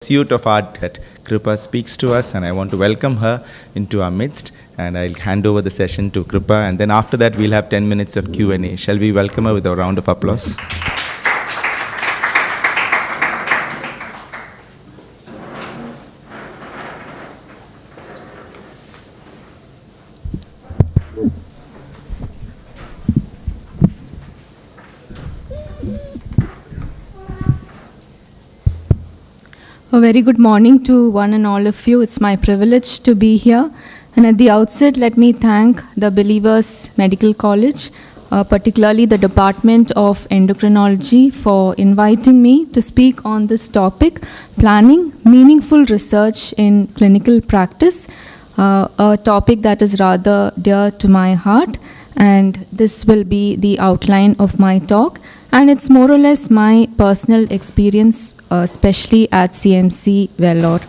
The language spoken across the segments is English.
pursuit of art that Kripa speaks to us, and I want to welcome her into our midst. And I'll hand over the session to Kripa, and then after that we'll have 10 minutes of Q&A. Shall we welcome her with a round of applause? A very good morning to one and all of you. It's my privilege to be here. And at the outset, let me thank the Believers Medical College, particularly the Department of Endocrinology, for inviting me to speak on this topic, planning meaningful research in clinical practice, a topic that is rather dear to my heart. And this will be the outline of my talk. And it's more or less my personal experience, especially at CMC Vellore.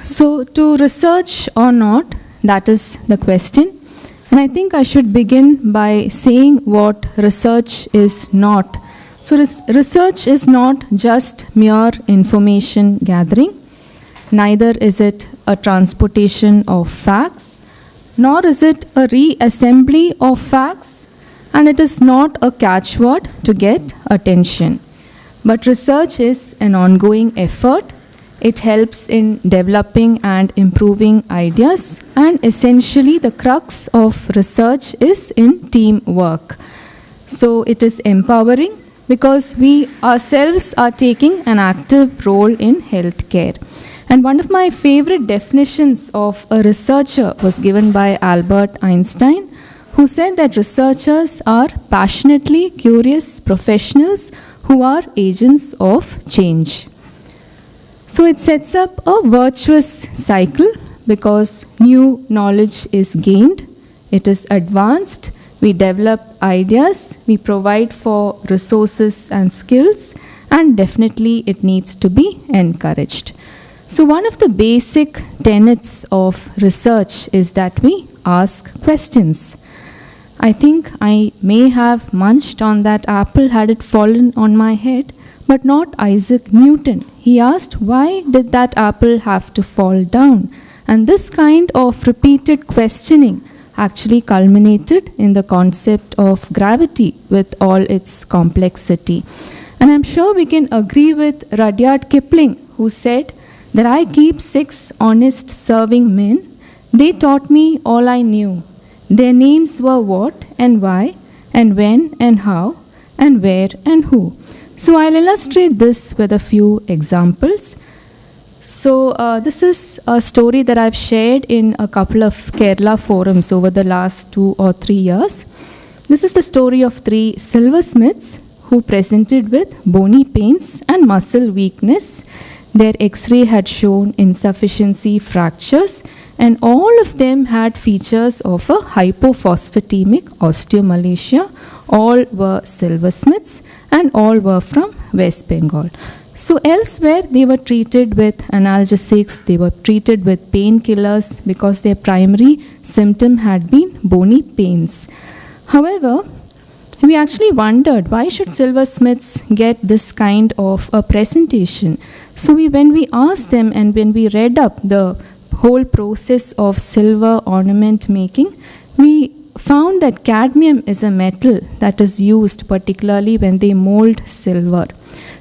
So, to research or not, that is the question. And I think I should begin by saying what research is not. So, research is not just mere information gathering, neither is it a transportation of facts, nor is it a reassembly of facts, and it is not a catchword to get attention. But research is an ongoing effort. It helps in developing and improving ideas, and essentially the crux of research is in teamwork. So it is empowering because we ourselves are taking an active role in healthcare. And one of my favorite definitions of a researcher was given by Albert Einstein, who said that researchers are passionately curious professionals who are agents of change. So it sets up a virtuous cycle because new knowledge is gained, it is advanced, we develop ideas, we provide for resources and skills, and definitely it needs to be encouraged. So one of the basic tenets of research is that we ask questions. I think I may have munched on that apple had it fallen on my head, but not Isaac Newton. He asked, why did that apple have to fall down? And this kind of repeated questioning actually culminated in the concept of gravity with all its complexity. And I'm sure we can agree with Rudyard Kipling, who said that I keep 6 honest serving men. They taught me all I knew. Their names were what and why and when and how and where and who. So I'll illustrate this with a few examples. So this is a story that I've shared in a couple of Kerala forums over the last 2 or 3 years. This is the story of 3 silversmiths who presented with bony pains and muscle weakness. Their X-ray had shown insufficiency fractures, and all of them had features of a hypophosphatemic osteomalacia. All were silversmiths and all were from West Bengal. So elsewhere they were treated with analgesics, they were treated with painkillers because their primary symptom had been bony pains. However, we actually wondered why should silversmiths get this kind of a presentation. So when we asked them and when we read up the whole process of silver ornament making, we found that cadmium is a metal that is used particularly when they mold silver.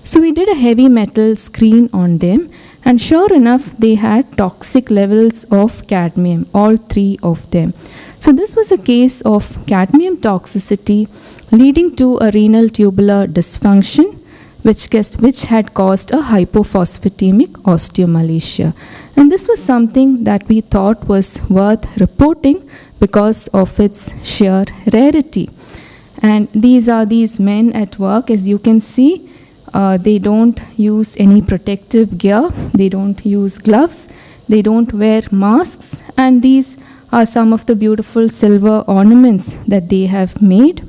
So we did a heavy metal screen on them, and sure enough they had toxic levels of cadmium, all 3 of them. So this was a case of cadmium toxicity leading to a renal tubular dysfunction, which had caused a hypophosphatemic osteomalacia. And this was something that we thought was worth reporting because of its sheer rarity. And these are these men at work. As you can see, they don't use any protective gear, they don't use gloves, they don't wear masks, and these are some of the beautiful silver ornaments that they have made.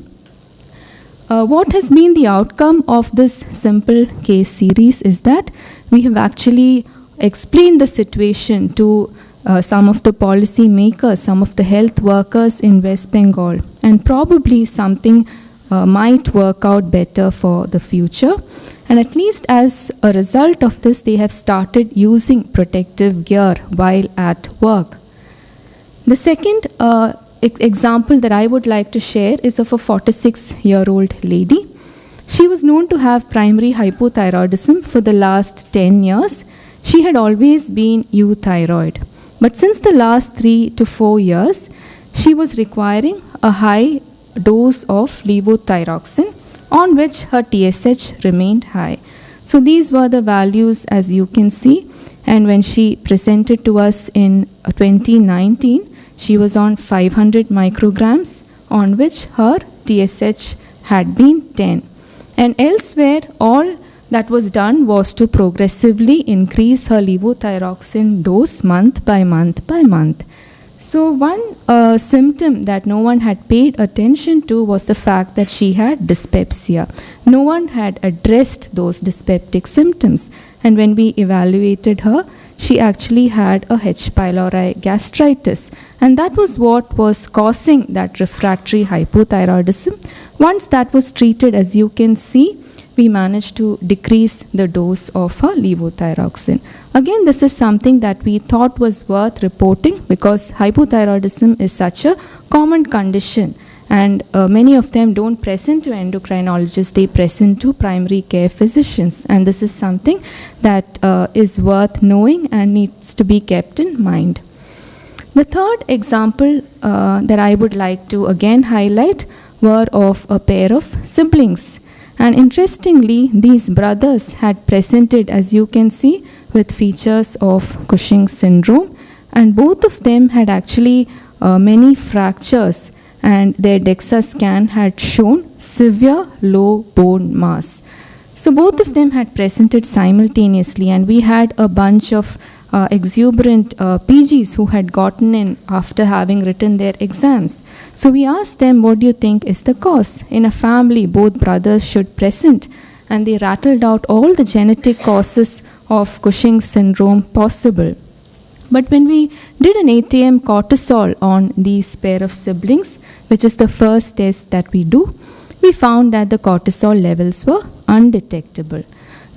What has been the outcome of this simple case series is that we have actually explained the situation to some of the policy makers, some of the health workers in West Bengal, and probably something might work out better for the future. And at least as a result of this, they have started using protective gear while at work. The second example that I would like to share is of a 46-year-old lady. She was known to have primary hypothyroidism for the last 10 years. She had always been euthyroid. But since the last 3 to 4 years, she was requiring a high dose of levothyroxine, on which her TSH remained high. So these were the values, as you can see. And when she presented to us in 2019, she was on 500 micrograms, on which her TSH had been 10. And elsewhere, all that was done was to progressively increase her levothyroxine dose month by month by month. So one symptom that no one had paid attention to was the fact that she had dyspepsia. No one had addressed those dyspeptic symptoms. And when we evaluated her, she actually had a H. pylori gastritis. And that was what was causing that refractory hypothyroidism. Once that was treated, as you can see, we managed to decrease the dose of her levothyroxine. Again, this is something that we thought was worth reporting because hypothyroidism is such a common condition, and many of them don't present to endocrinologists, they present to primary care physicians, and this is something that is worth knowing and needs to be kept in mind. The third example that I would like to again highlight were of a pair of siblings. And interestingly, these brothers had presented, as you can see, with features of Cushing's syndrome, and both of them had actually many fractures, and their DEXA scan had shown severe low bone mass. So both of them had presented simultaneously, and we had a bunch of exuberant PGs who had gotten in after having written their exams. So we asked them, what do you think is the cause? In a family, both brothers should present, and they rattled out all the genetic causes of Cushing's syndrome possible. But when we did an ATM cortisol on these pair of siblings, which is the first test that we do, we found that the cortisol levels were undetectable.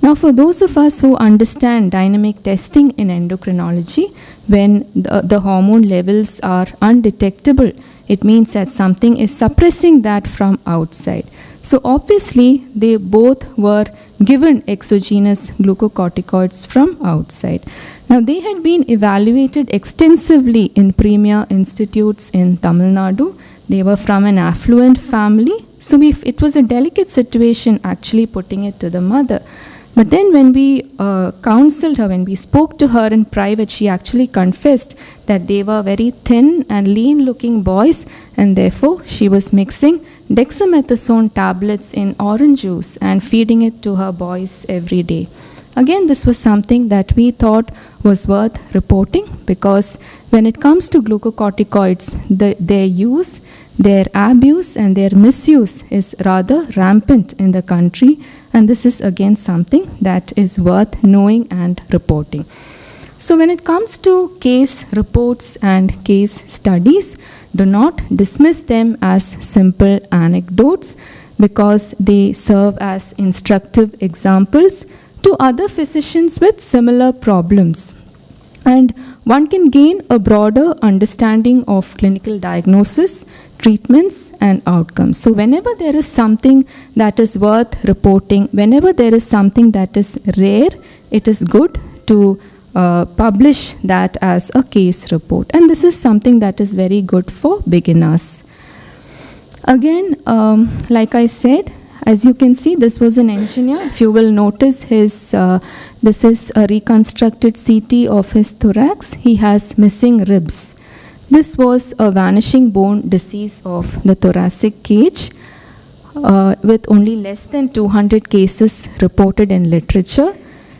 Now, for those of us who understand dynamic testing in endocrinology, when the hormone levels are undetectable, it means that something is suppressing that from outside. So obviously, they both were given exogenous glucocorticoids from outside. Now, they had been evaluated extensively in premier institutes in Tamil Nadu. They were from an affluent family. So it was a delicate situation actually putting it to the mother. But then when we counseled her, when we spoke to her in private, she actually confessed that they were very thin and lean looking boys, and therefore she was mixing dexamethasone tablets in orange juice and feeding it to her boys every day. Again, this was something that we thought was worth reporting, because when it comes to glucocorticoids, their use, their abuse and their misuse is rather rampant in the country, and this is again something that is worth knowing and reporting. So when it comes to case reports and case studies, do not dismiss them as simple anecdotes, because they serve as instructive examples to other physicians with similar problems. And one can gain a broader understanding of clinical diagnosis, treatments and outcomes. So whenever there is something that is worth reporting, whenever there is something that is rare, it is good to publish that as a case report. And this is something that is very good for beginners. Again, like I said, as you can see, this was an engineer. If you will notice this is a reconstructed CT of his thorax. He has missing ribs. This was a vanishing bone disease of the thoracic cage with only less than 200 cases reported in literature.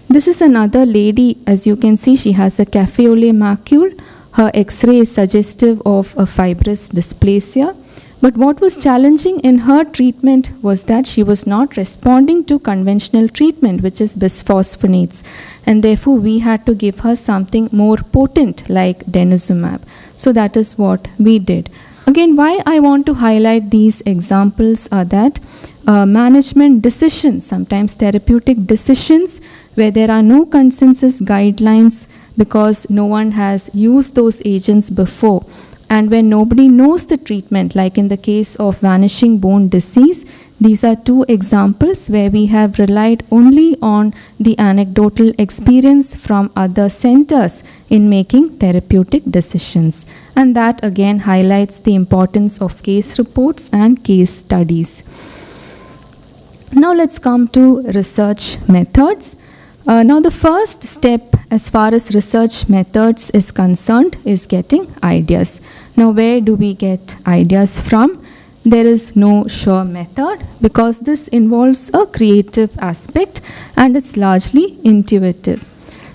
This is another lady. As you can see, she has a cafe au lait macule. Her X-ray is suggestive of a fibrous dysplasia. But what was challenging in her treatment was that she was not responding to conventional treatment, which is bisphosphonates. And therefore, we had to give her something more potent like denosumab. So that is what we did. Again, why I want to highlight these examples are that management decisions, sometimes therapeutic decisions, where there are no consensus guidelines because no one has used those agents before, and when nobody knows the treatment, like in the case of vanishing bone disease, these are two examples where we have relied only on the anecdotal experience from other centers in making therapeutic decisions. And that again highlights the importance of case reports and case studies. Now let's come to research methods. Now the first step as far as research methods is concerned is getting ideas. Now where do we get ideas from? There is no sure method because this involves a creative aspect and it's largely intuitive.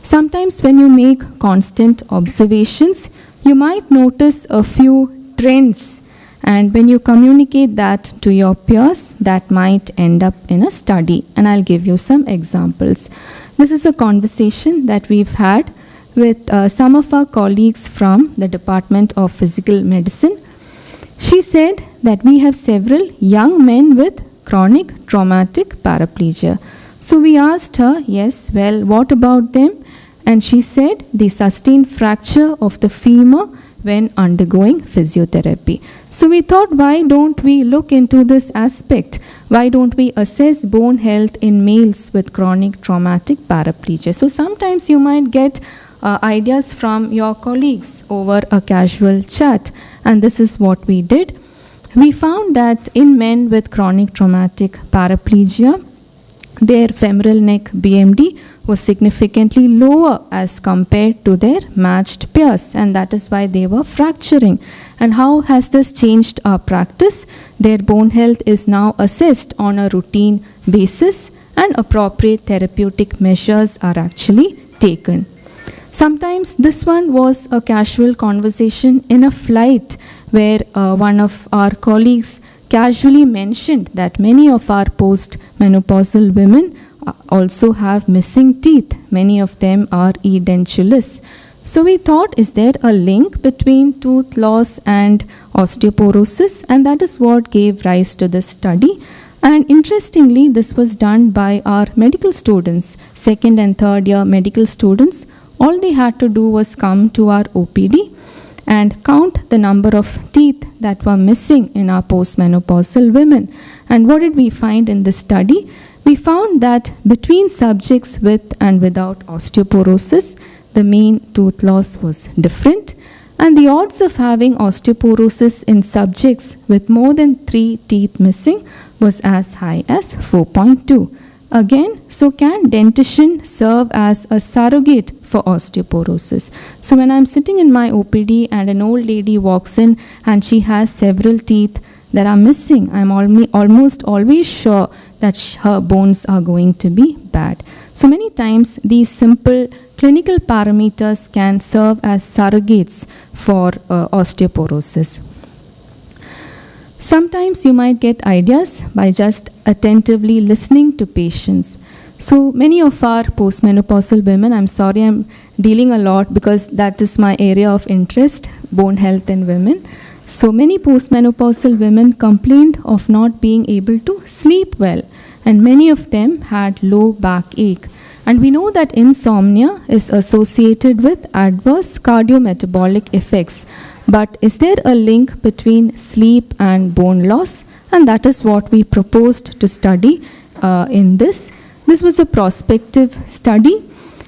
Sometimes when you make constant observations, you might notice a few trends, and when you communicate that to your peers, that might end up in a study. And I'll give you some examples. This is a conversation that we've had with some of our colleagues from the Department of Physical Medicine. She said that we have several young men with chronic traumatic paraplegia. So we asked her, yes, well, what about them? And she said they sustained fracture of the femur when undergoing physiotherapy. So we thought, why don't we look into this aspect? Why don't we assess bone health in males with chronic traumatic paraplegia? So sometimes you might get ideas from your colleagues over a casual chat, and this is what we did. We found that in men with chronic traumatic paraplegia, their femoral neck BMD was significantly lower as compared to their matched peers, and that is why they were fracturing. And how has this changed our practice? Their bone health is now assessed on a routine basis, and appropriate therapeutic measures are actually taken. Sometimes this one was a casual conversation in a flight where one of our colleagues casually mentioned that many of our post-menopausal women also have missing teeth. Many of them are edentulous. So we thought, is there a link between tooth loss and osteoporosis? And that is what gave rise to this study. And interestingly, this was done by our medical students, second and third year medical students. All they had to do was come to our OPD and count the number of teeth that were missing in our postmenopausal women. And what did we find in this study? We found that between subjects with and without osteoporosis, the mean tooth loss was different, and the odds of having osteoporosis in subjects with more than 3 teeth missing was as high as 4.2. Again, so can dentition serve as a surrogate for osteoporosis? So when I'm sitting in my OPD and an old lady walks in and she has several teeth that are missing, I'm almost always sure that her bones are going to be bad. So many times these simple clinical parameters can serve as surrogates for osteoporosis. Sometimes you might get ideas by just attentively listening to patients. So many of our postmenopausal women, I'm sorry I'm dealing a lot because that is my area of interest, bone health in women. So many postmenopausal women complained of not being able to sleep well, and many of them had low backache. And we know that insomnia is associated with adverse cardiometabolic effects. But is there a link between sleep and bone loss? And that is what we proposed to study in this. This was a prospective study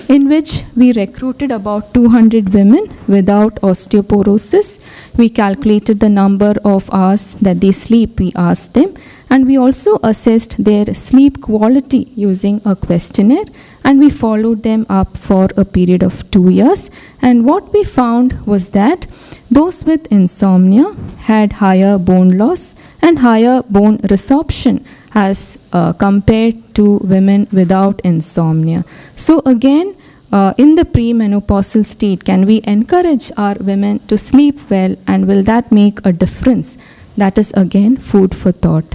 in which we recruited about 200 women without osteoporosis. We calculated the number of hours that they sleep, we asked them, and we also assessed their sleep quality using a questionnaire, and we followed them up for a period of 2 years. And what we found was that those with insomnia had higher bone loss and higher bone resorption as compared to women without insomnia. So again, in the premenopausal state, can we encourage our women to sleep well, and will that make a difference? That is again food for thought.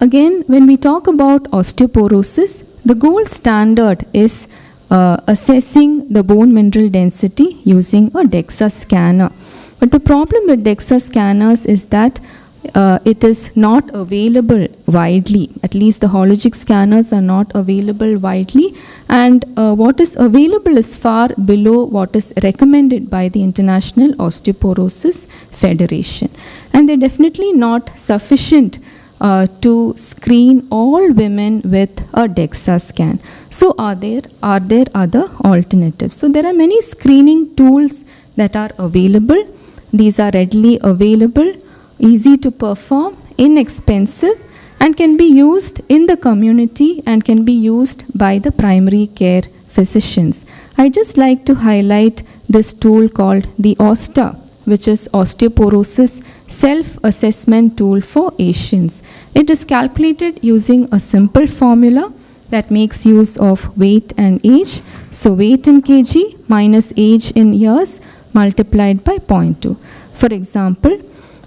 Again, when we talk about osteoporosis, the gold standard is assessing the bone mineral density using a DEXA scanner. But the problem with DEXA scanners is that it is not available widely. At least the hologic scanners are not available widely, and what is available is far below what is recommended by the International Osteoporosis Federation. And they're definitely not sufficient to screen all women with a DEXA scan. So are there other alternatives? So there are many screening tools that are available. These are readily available, easy to perform, inexpensive, and can be used in the community and can be used by the primary care physicians. I just like to highlight this tool called the OSTA, which is Osteoporosis Self-Assessment Tool for Asians. It is calculated using a simple formula that makes use of weight and age. So weight in kg minus age in years multiplied by 0.2. For example,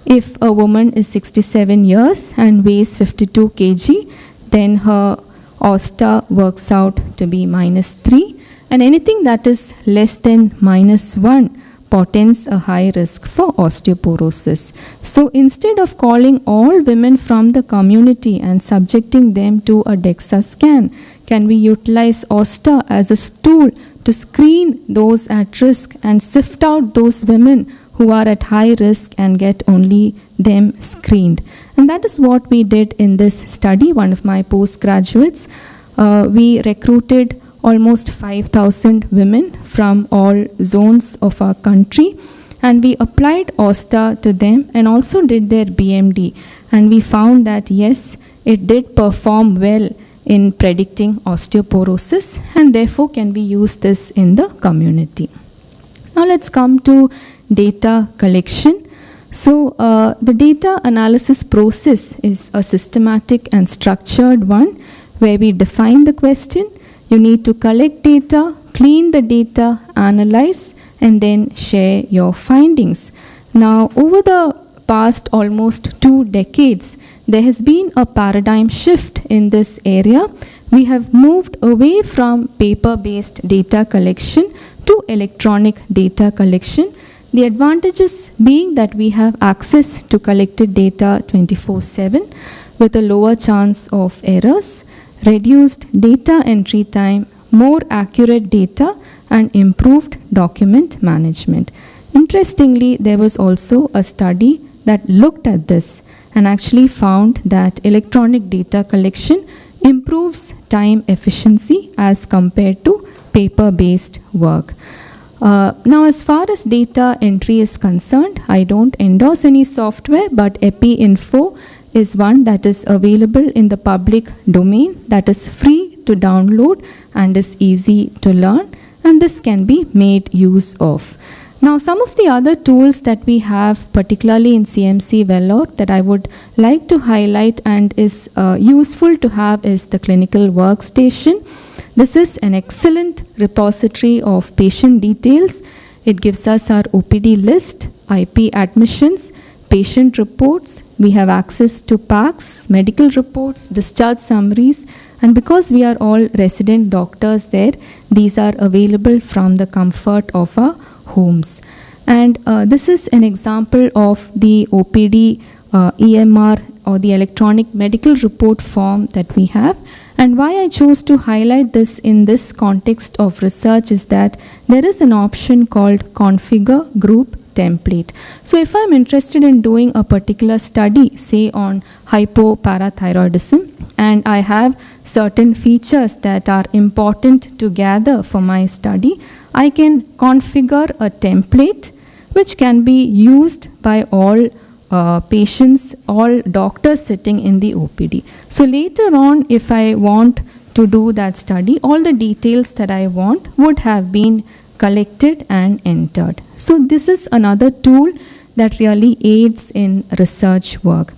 if a woman is 67 years and weighs 52 kg, then her OSTA works out to be -3, and anything that is less than -1 portends a high risk for osteoporosis. So instead of calling all women from the community and subjecting them to a DEXA scan, can we utilize OSTA as a tool to screen those at risk and sift out those women who are at high risk and get only them screened? And that is what we did in this study. One of my postgraduates, we recruited almost 5,000 women from all zones of our country, and we applied OSTA to them and also did their BMD, and we found that yes, it did perform well in predicting osteoporosis, and therefore can we use this in the community. Now let's come to data collection. So the data analysis process is a systematic and structured one where we define the question. You need to collect data, clean the data, analyze, and then share your findings. Now, over the past almost 2 decades, there has been a paradigm shift in this area. We have moved away from paper-based data collection to electronic data collection. The advantages being that we have access to collected data 24/7 with a lower chance of errors, reduced data entry time, more accurate data, and improved document management. Interestingly, there was also a study that looked at this and actually found that electronic data collection improves time efficiency as compared to paper-based work. Now, as far as data entry is concerned, I don't endorse any software, but EpiInfo is one that is available in the public domain, that is free to download and is easy to learn, and this can be made use of. Now, some of the other tools that we have, particularly in CMC Vellore, that I would like to highlight and is useful to have is the clinical workstation. This is an excellent repository of patient details. It gives us our OPD list, IP admissions, patient reports. We have access to PACS, medical reports, discharge summaries, and because we are all resident doctors there, these are available from the comfort of our homes. And this is an example of the OPD EMR or the electronic medical report form that we have. And why I chose to highlight this in this context of research is that there is an option called Configure Group Template. So if I'm interested in doing a particular study, say on hypoparathyroidism, and I have certain features that are important to gather for my study, I can configure a template which can be used by all patients, all doctors sitting in the OPD. So later on, if I want to do that study, all the details that I want would have been collected and entered. So this is another tool that really aids in research work.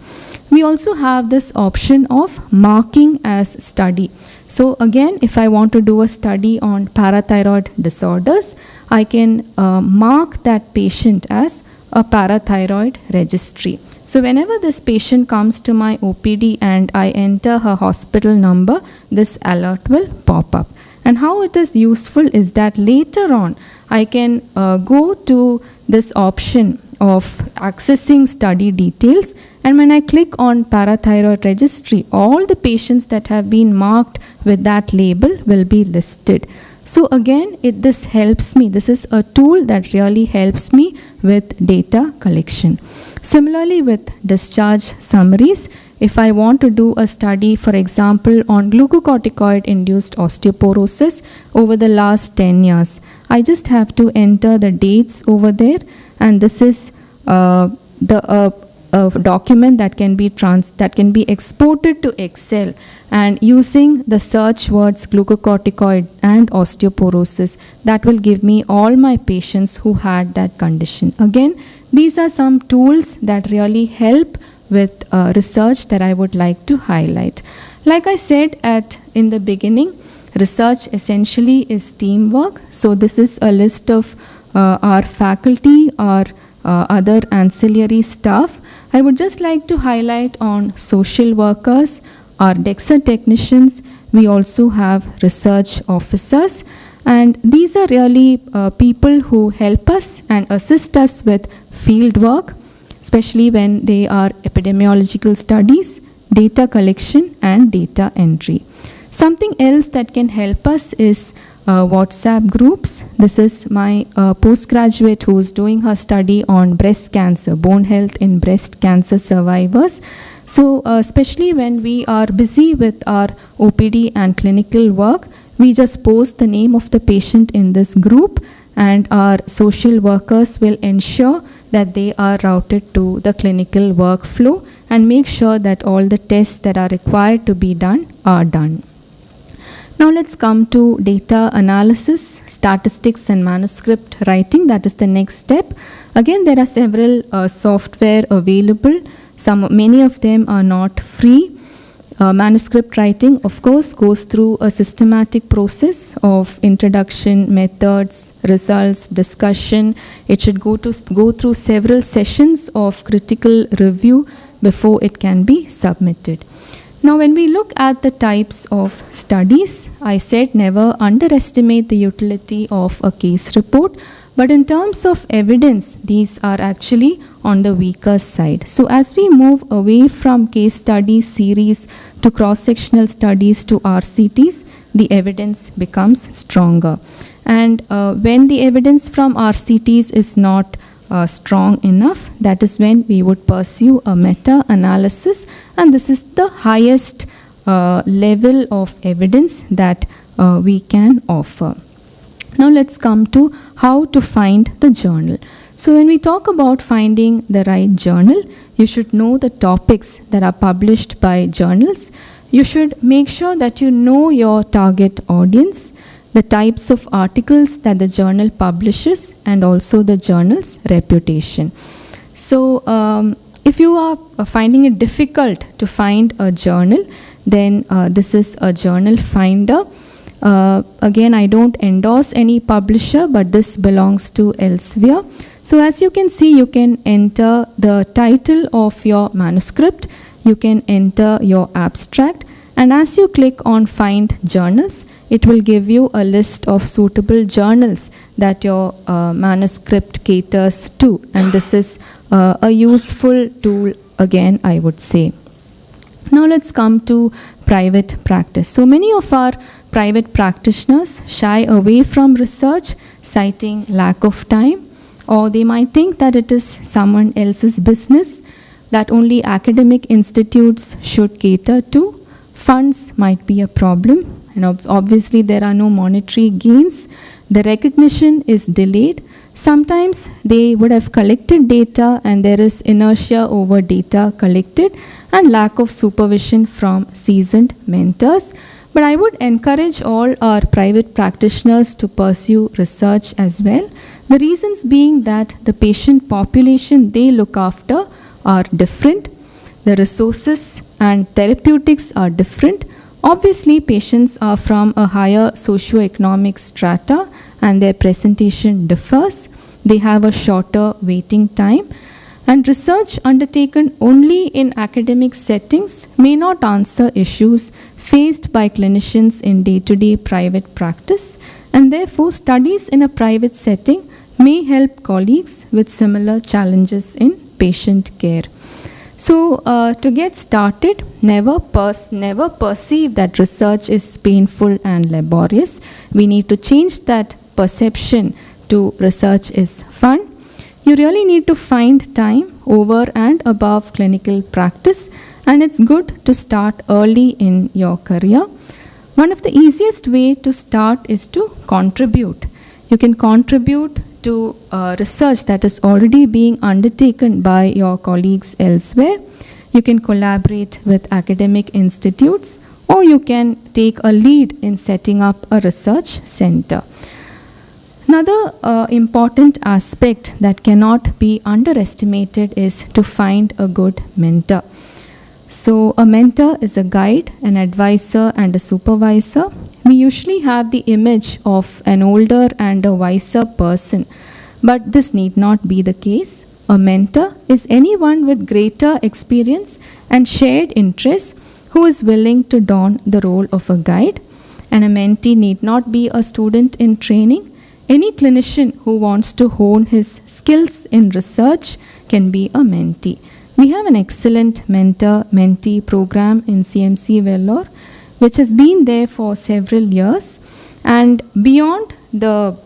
We also have this option of marking as study. So again, if I want to do a study on parathyroid disorders, I can mark that patient as a parathyroid registry. So whenever this patient comes to my OPD and I enter her hospital number, this alert will pop up. And how it is useful is that later on, I can go to this option of accessing study details. And when I click on parathyroid registry, all the patients that have been marked with that label will be listed. So again, this helps me. This is a tool that really helps me with data collection. Similarly, with discharge summaries, if I want to do a study, for example, on glucocorticoid-induced osteoporosis over the last 10 years, I just have to enter the dates over there, and this is the document that can be exported to Excel, and using the search words glucocorticoid and osteoporosis, that will give me all my patients who had that condition. Again, these are some tools that really help with research that I would like to highlight. Like I said in the beginning, research essentially is teamwork. So this is a list of our faculty, our other ancillary staff. I would just like to highlight on social workers, our DEXA technicians. We also have research officers, and these are really people who help us and assist us with field work, especially when they are epidemiological studies, data collection, and data entry. Something else that can help us is WhatsApp groups. This is my postgraduate who is doing her study on breast cancer, bone health in breast cancer survivors. So especially when we are busy with our OPD and clinical work, we just post the name of the patient in this group, and our social workers will ensure that they are routed to the clinical workflow and make sure that all the tests that are required to be done are done. Now let's come to data analysis, statistics and manuscript writing. That is the next step. Again, there are several software available. Many of them are not free. Manuscript writing, of course, goes through a systematic process of introduction, methods, results, discussion. It should go through several sessions of critical review before it can be submitted. Now, when we look at the types of studies, I said never underestimate the utility of a case report. But in terms of evidence, these are actually on the weaker side. So as we move away from case study series to cross-sectional studies to RCTs, the evidence becomes stronger. And when the evidence from RCTs is not strong enough, that is when we would pursue a meta-analysis, and this is the highest level of evidence that we can offer. Now let's come to how to find the journal. So when we talk about finding the right journal, you should know the topics that are published by journals. You should make sure that you know your target audience, the types of articles that the journal publishes, and also the journal's reputation. So if you are finding it difficult to find a journal, then this is a journal finder. Again, I don't endorse any publisher, but this belongs to Elsevier. So as you can see, you can enter the title of your manuscript, you can enter your abstract, and as you click on Find Journals, it will give you a list of suitable journals that your manuscript caters to, and this is a useful tool again, I would say. Now let's come to private practice. So many of our private practitioners shy away from research, citing lack of time, or they might think that it is someone else's business that only academic institutes should cater to. Funds might be a problem, and obviously there are no monetary gains. The recognition is delayed. Sometimes they would have collected data and there is inertia over data collected and lack of supervision from seasoned mentors. But I would encourage all our private practitioners to pursue research as well. The reasons being that the patient population they look after are different. The resources and therapeutics are different. Obviously, patients are from a higher socioeconomic strata and their presentation differs. They have a shorter waiting time. And research undertaken only in academic settings may not answer issues faced by clinicians in day-to-day private practice, and therefore studies in a private setting may help colleagues with similar challenges in patient care. So, to get started, never perceive that research is painful and laborious. We need to change that perception to research is fun. You really need to find time over and above clinical practice, and it's good to start early in your career. One of the easiest way to start is to contribute. You can contribute to research that is already being undertaken by your colleagues elsewhere. You can collaborate with academic institutes, or you can take a lead in setting up a research center. Another important aspect that cannot be underestimated is to find a good mentor. So a mentor is a guide, an advisor, and a supervisor. We usually have the image of an older and a wiser person, but this need not be the case. A mentor is anyone with greater experience and shared interests who is willing to don the role of a guide. And a mentee need not be a student in training. Any clinician who wants to hone his skills in research can be a mentee. We have an excellent mentor-mentee program in CMC Vellore, which has been there for several years. And beyond the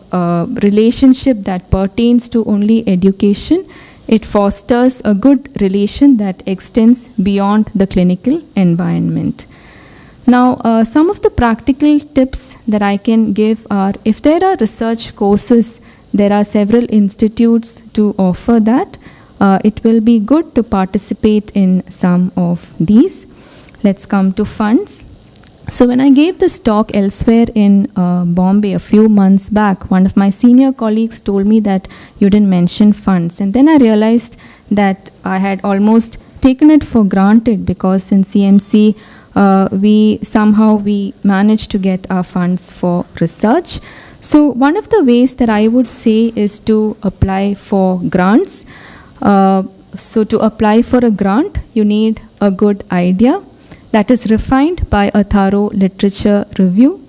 relationship that pertains to only education, it fosters a good relation that extends beyond the clinical environment. Now, some of the practical tips that I can give are, if there are research courses, there are several institutes to offer that. It will be good to participate in some of these. Let's come to funds. So when I gave this talk elsewhere in Bombay a few months back, one of my senior colleagues told me that you didn't mention funds. And then I realized that I had almost taken it for granted, because in CMC, we managed to get our funds for research. So one of the ways that I would say is to apply for grants. So to apply for a grant, you need a good idea that is refined by a thorough literature review.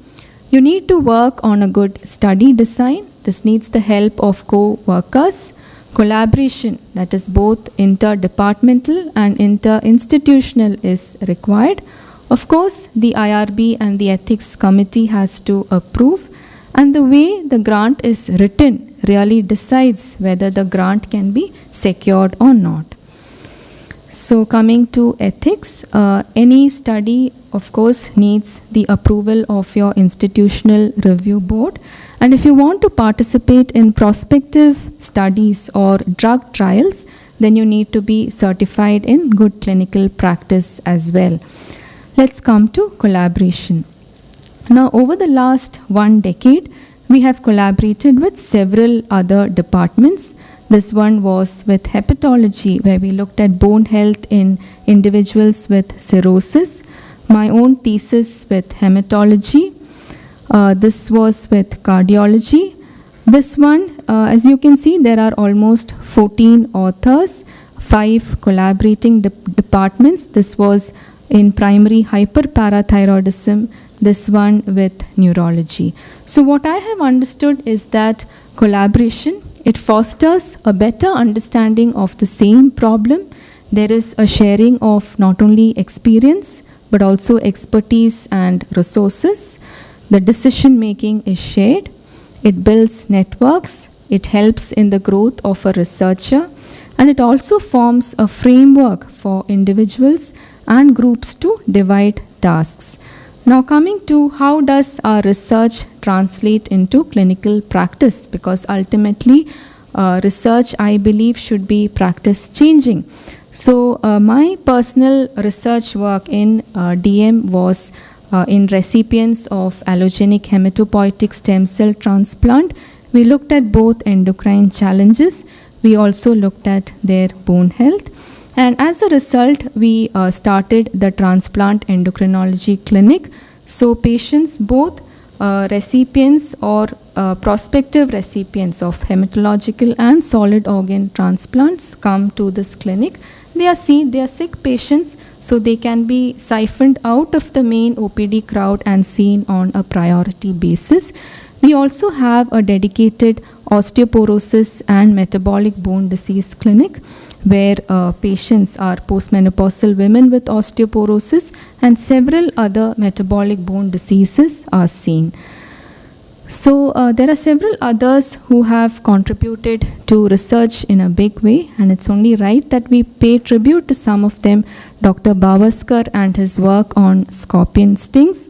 You need to work on a good study design. This needs the help of co-workers. Collaboration, that is both interdepartmental and interinstitutional, is required. Of course, the IRB and the ethics committee has to approve, and the way the grant is written really decides whether the grant can be secured or not. So coming to ethics, any study of course needs the approval of your institutional review board, and if you want to participate in prospective studies or drug trials, then you need to be certified in good clinical practice as well. Let's come to collaboration. Now, over the last 1 decade, we have collaborated with several other departments. This one was with hepatology, where we looked at bone health in individuals with cirrhosis. My own thesis with hematology. This was with cardiology. This one, as you can see, there are almost 14 authors, 5 collaborating departments. This was in primary hyperparathyroidism, this one with neurology. So what I have understood is that collaboration, it fosters a better understanding of the same problem. There is a sharing of not only experience, but also expertise and resources. The decision making is shared. It builds networks. It helps in the growth of a researcher. And it also forms a framework for individuals and groups to divide tasks. Now coming to how does our research translate into clinical practice, because ultimately research, I believe, should be practice changing. So my personal research work in DM was in recipients of allogenic hematopoietic stem cell transplant. We looked at both endocrine challenges. We also looked at their bone health. And as a result, we started the transplant endocrinology clinic. So patients, both recipients or prospective recipients of hematological and solid organ transplants, come to this clinic. They are sick patients, so they can be siphoned out of the main OPD crowd and seen on a priority basis. We also have a dedicated osteoporosis and metabolic bone disease clinic where patients are postmenopausal women with osteoporosis and several other metabolic bone diseases are seen. So there are several others who have contributed to research in a big way, and it's only right that we pay tribute to some of them. Dr. Bavaskar and his work on scorpion stings.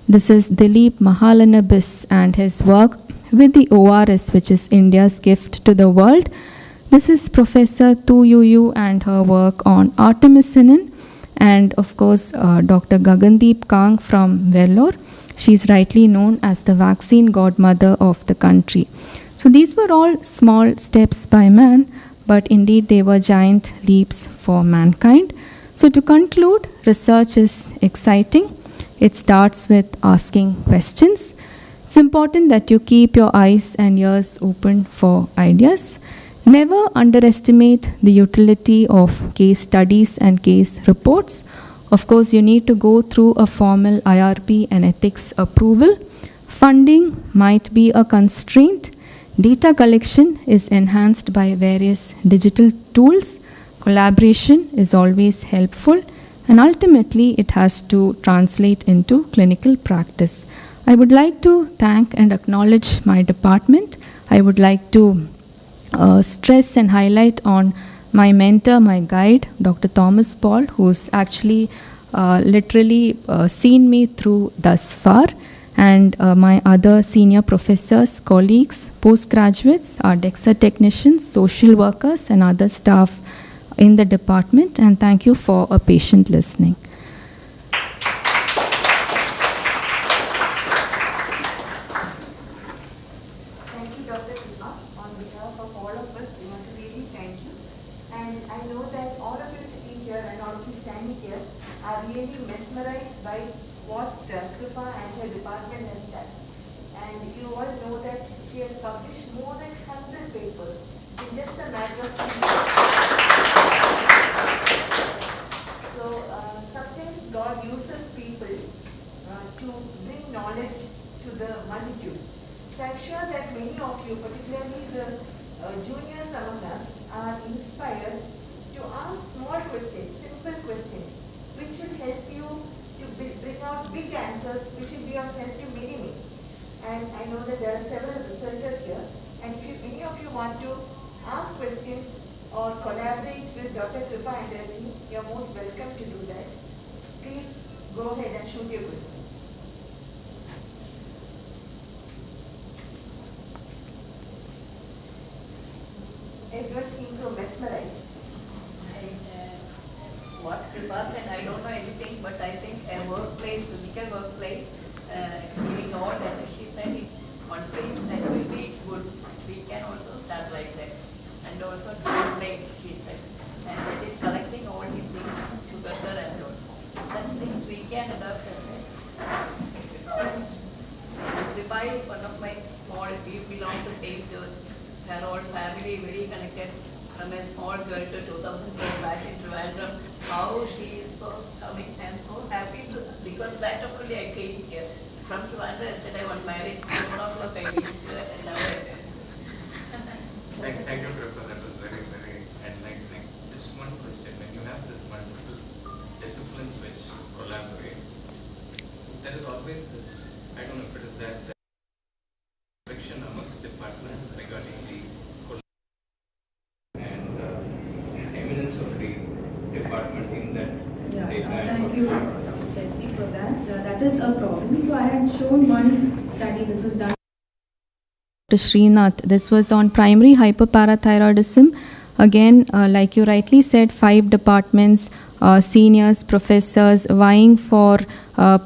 This is Dilip Mahalanobis and his work with the ORS, which is India's gift to the world. This is Professor Tu Yu and her work on artemisinin, and of course Dr. Gagandeep Kang from Vellore. She is rightly known as the vaccine godmother of the country. So these were all small steps by man, but indeed they were giant leaps for mankind. So to conclude, research is exciting. It starts with asking questions. It's important that you keep your eyes and ears open for ideas. Never underestimate the utility of case studies and case reports. Of course, you need to go through a formal IRB and ethics approval. Funding might be a constraint. Data collection is enhanced by various digital tools. Collaboration is always helpful, and ultimately it has to translate into clinical practice. I would like to thank and acknowledge my department. I would like to stress and highlight on my mentor, my guide, Dr. Thomas Paul, who's actually literally seen me through thus far, and my other senior professors, colleagues, postgraduates, our DEXA technicians, social workers, and other staff in the department, and thank you for a patient listening. Thank you, Dr. Kripa. On behalf of all of us, we want to really thank you. And I know that all of you sitting here and all of you standing here are really mesmerized by what Kripa and her department has done. And you all know that she has published more than 100 papers in just a matter of 2 years. So sometimes God uses people to bring knowledge to the multitude. So I'm sure that many of you, particularly the juniors among us, are inspired to ask small questions, simple questions, which will help you to bring out big answers, which will be of help to many, many. And I know that there are several researchers here, and if any of you want to ask questions or collaborate with Dr. Kripa and her team, you're most welcome to do that. Please go ahead and shoot your questions. Everyone seems so mesmerized. What Kripa said, I don't know anything, but I think a workplace, physical workplace, giving all that she said in one place, that will be good. We can also start like that. And also template, she said. And that is collecting all these things together and all. Such things we can adopt as a Kripa is one of my small, we belong to same church. Her whole family very connected from a small girl to 2012 back in Trivandrum. How she is so coming. I am so happy to, because that only I came here. From Trivandrum, yesterday I was married, 7 o'clock I reached here and now I am. Thank you, Kripa. That was very, very enlightening. Just one question. When you have this multiple disciplines which collaborate, there is always this, I don't know if it is that friction amongst departments regarding the and eminence of the department in that Thank you, Chelsea, for that. That is a problem. So I had shown one study. This was done to Srinath. This was on primary hyperparathyroidism. Again, like you rightly said, 5 departments, seniors, professors vying for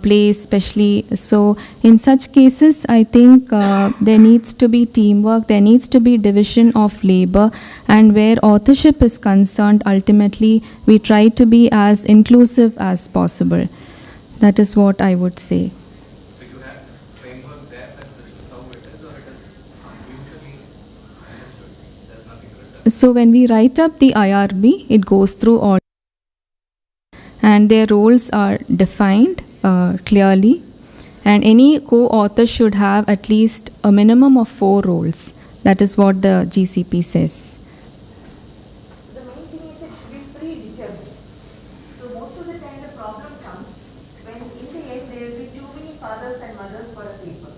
place, especially. So in such cases, I think there needs to be teamwork, there needs to be division of labor, and where authorship is concerned, ultimately we try to be as inclusive as possible. That is what I would say. So you have framework there that this is how it is, or it is mutually understood? There's nothing written. So when we write up the IRB, it goes through all, and their roles are defined clearly. And any co-author should have at least a minimum of 4 roles. That is what the GCP says. The main thing is it should be predetermined. So most of the time the problem comes when in the end there will be too many fathers and mothers for a paper.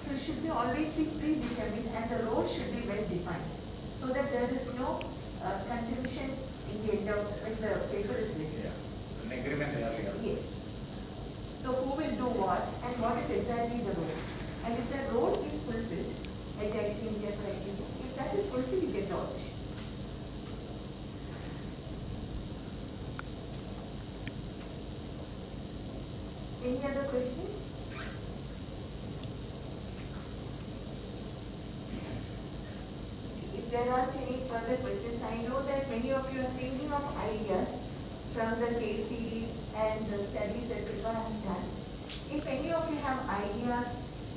So it should be always be predetermined and the role should be well defined so that there is no contention in the end of when the paper is written. Yeah. An agreement earlier. Yes. So who will do what and what is exactly the role? And if the role is fulfilled, like I explained here correctly, if that is fulfilled, you get the audition. Any other questions? If there are any further questions, I know that many of you are thinking of ideas from the case series and the studies that Kripa has done. If any of you have ideas,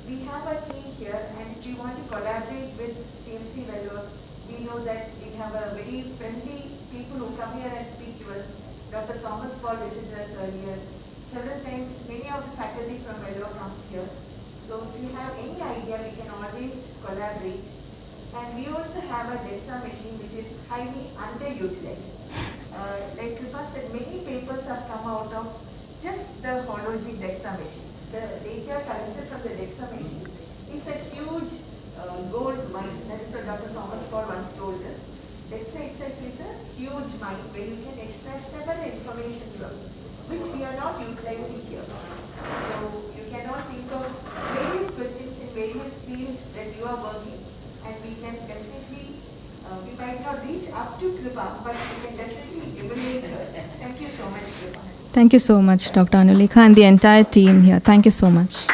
we have a team here and if you want to collaborate with CMC Vellore, we know that we have a very friendly people who come here and speak to us. Dr. Thomas Paul visited us earlier. Several times, many of the faculty from Vellore comes here. So if you have any idea, we can always collaborate. And we also have a DEXA machine which is highly underutilized. Like Kripa said, many papers have come out of just the hology DEXA machine. The data collected from the DEXA machine is a huge gold mine. That is what Dr. Thomas Paul once told us. DEXA itself is a huge mine where you can extract several information from, which we are not utilizing here. So you cannot think of various questions in various fields that you are working, and we can definitely, we might not reach up to Kripa, but we can definitely emulate her. Thank you so much, Kripa. Thank you so much, Dr. Anulekha, and the entire team here. Thank you so much.